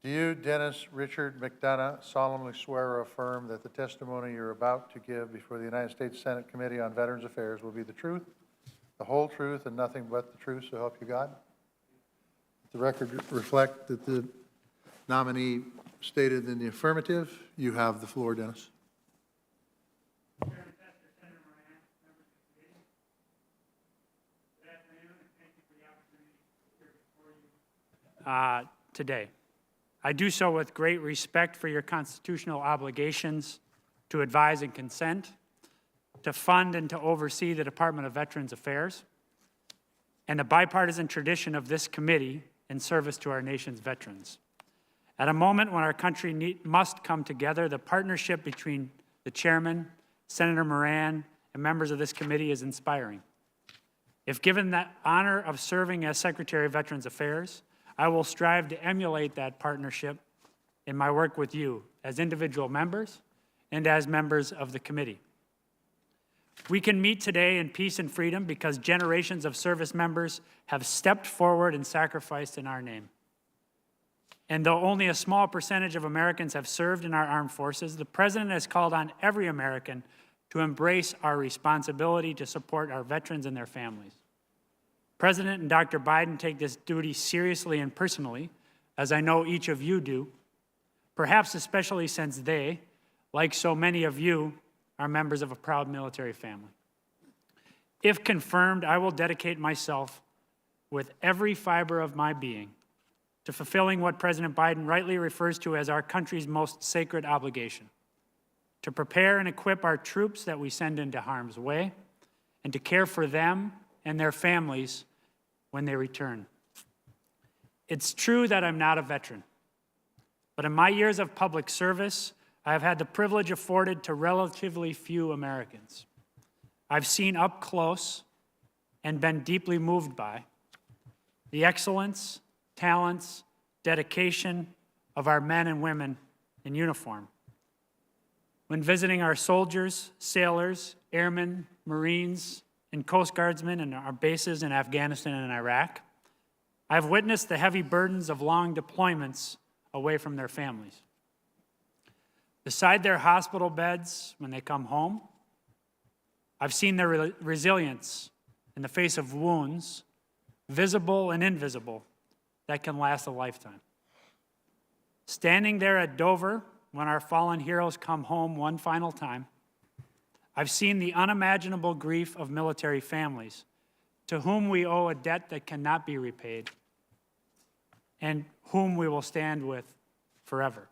Do you, Denis Richard McDonough, solemnly swear or affirm that the testimony you're about to give before the United States Senate Committee on Veterans Affairs will be the truth, the whole truth, and nothing but the truth, so help you God? The record reflect that the nominee stated in the affirmative. You have the floor, Denis. Today. I do so with great respect for your constitutional obligations to advise and consent, to fund and to oversee the Department of Veterans Affairs, and the bipartisan tradition of this committee in service to our nation's veterans. At a moment when our country must come together, the partnership between the chairman, Senator Moran, and members of this committee is inspiring. If given the honor of serving as Secretary of Veterans Affairs, I will strive to emulate that partnership in my work with you as individual members and as members of the committee. We can meet today in peace and freedom because generations of service members have stepped forward and sacrificed in our name. And though only a small percentage of Americans have served in our armed forces, the President has called on every American to embrace our responsibility to support our veterans and their families. President and Dr. Biden take this duty seriously and personally, as I know each of you do, perhaps especially since they, like so many of you, are members of a proud military family. If confirmed, I will dedicate myself with every fiber of my being to fulfilling what President Biden rightly refers to as our country's most sacred obligation, to prepare and equip our troops that we send into harm's way, and to care for them and their families when they return. It's true that I'm not a veteran, but in my years of public service, I have had the privilege afforded to relatively few Americans. I've seen up close and been deeply moved by the excellence, talents, dedication of our men and women in uniform. When visiting our soldiers, sailors, airmen, Marines, and Coast Guardsmen in our bases in Afghanistan and Iraq, I've witnessed the heavy burdens of long deployments away from their families. Beside their hospital beds when they come home, I've seen their resilience in the face of wounds, visible and invisible, that can last a lifetime. Standing there at Dover when our fallen heroes come home one final time, I've seen the unimaginable grief of military families to whom we owe a debt that cannot be repaid and whom we will stand with forever.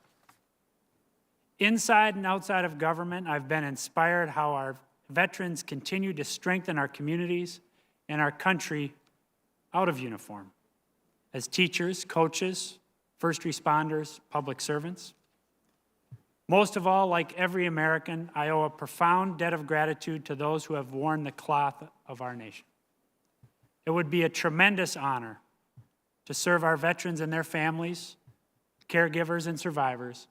Inside and outside of government, I've been inspired how our veterans continue to strengthen our communities and our country out of uniform as teachers, coaches, first responders, public servants. Most of all, like every American, I owe a profound debt of gratitude to those who have worn the cloth of our nation. It would be a tremendous honor to serve our veterans and their families, caregivers and survivors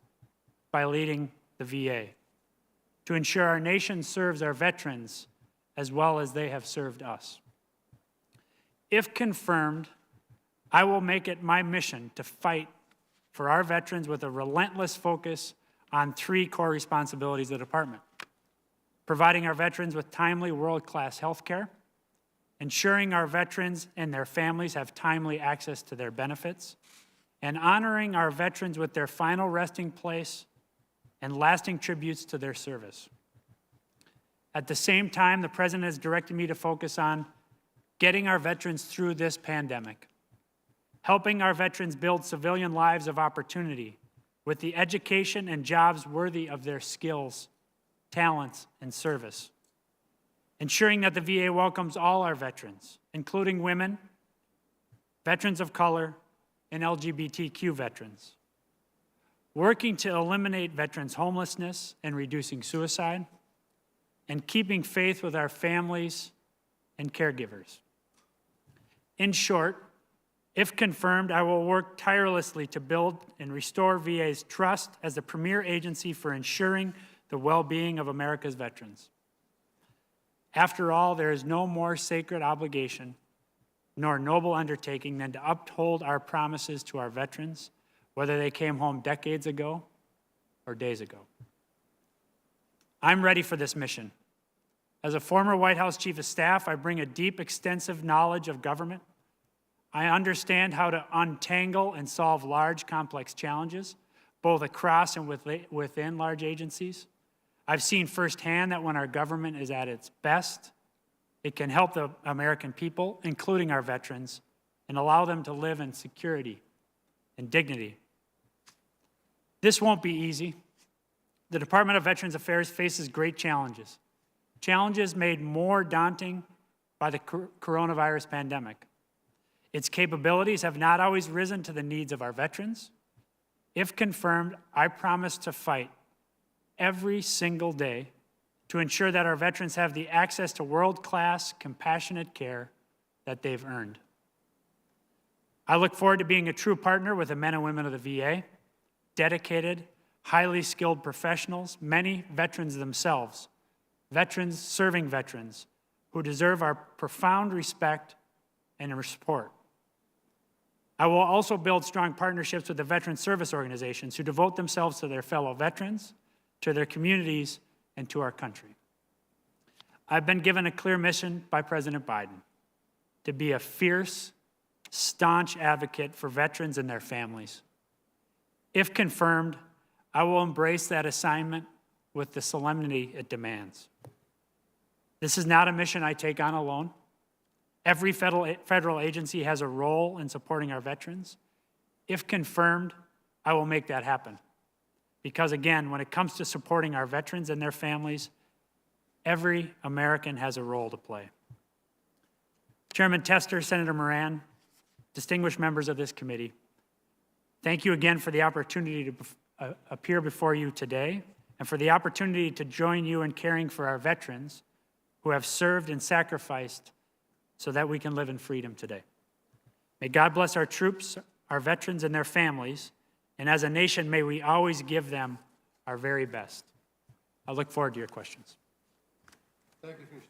by leading the VA, to ensure our nation serves our veterans as well as they have served us. If confirmed, I will make it my mission to fight for our veterans with a relentless focus on three core responsibilities of the department: providing our veterans with timely world-class health care, ensuring our veterans and their families have timely access to their benefits, and honoring our veterans with their final resting place and lasting tributes to their service. At the same time, the President has directed me to focus on getting our veterans through this pandemic, helping our veterans build civilian lives of opportunity with the education and jobs worthy of their skills, talents, and service. Ensuring that the VA welcomes all our veterans, including women, veterans of color, and LGBTQ veterans. Working to eliminate veterans' homelessness and reducing suicide, and keeping faith with our families and caregivers. In short, if confirmed, I will work tirelessly to build and restore VA's trust as the premier agency for ensuring the well-being of America's veterans. After all, there is no more sacred obligation nor noble undertaking than to uphold our promises to our veterans whether they came home decades ago or days ago. I'm ready for this mission. As a former White House Chief of Staff, I bring a deep, extensive knowledge of government. I understand how to untangle and solve large, complex challenges, both across and within large agencies. I've seen firsthand that when our government is at its best, it can help the American people, including our veterans, and allow them to live in security and dignity. This won't be easy. The Department of Veterans Affairs faces great challenges, challenges made more daunting by the coronavirus pandemic. Its capabilities have not always risen to the needs of our veterans. If confirmed, I promise to fight every single day to ensure that our veterans have the access to world-class, compassionate care that they've earned. I look forward to being a true partner with the men and women of the VA, dedicated, highly skilled professionals, many veterans themselves, veterans serving veterans who deserve our profound respect and support. I will also build strong partnerships with the veteran service organizations who devote themselves to their fellow veterans, to their communities, and to our country. I've been given a clear mission by President Biden to be a fierce, staunch advocate for veterans and their families. If confirmed, I will embrace that assignment with the solemnity it demands. This is not a mission I take on alone. Every federal agency has a role in supporting our veterans. If confirmed, I will make that happen. Because again, when it comes to supporting our veterans and their families, every American has a role to play. Chairman Tester, Senator Moran, distinguished members of this committee, thank you again for the opportunity to appear before you today and for the opportunity to join you in caring for our veterans who have served and sacrificed so that we can live in freedom today. May God bless our troops, our veterans, and their families, and as a nation, may we always give them our very best. I look forward to your questions. Thank you for your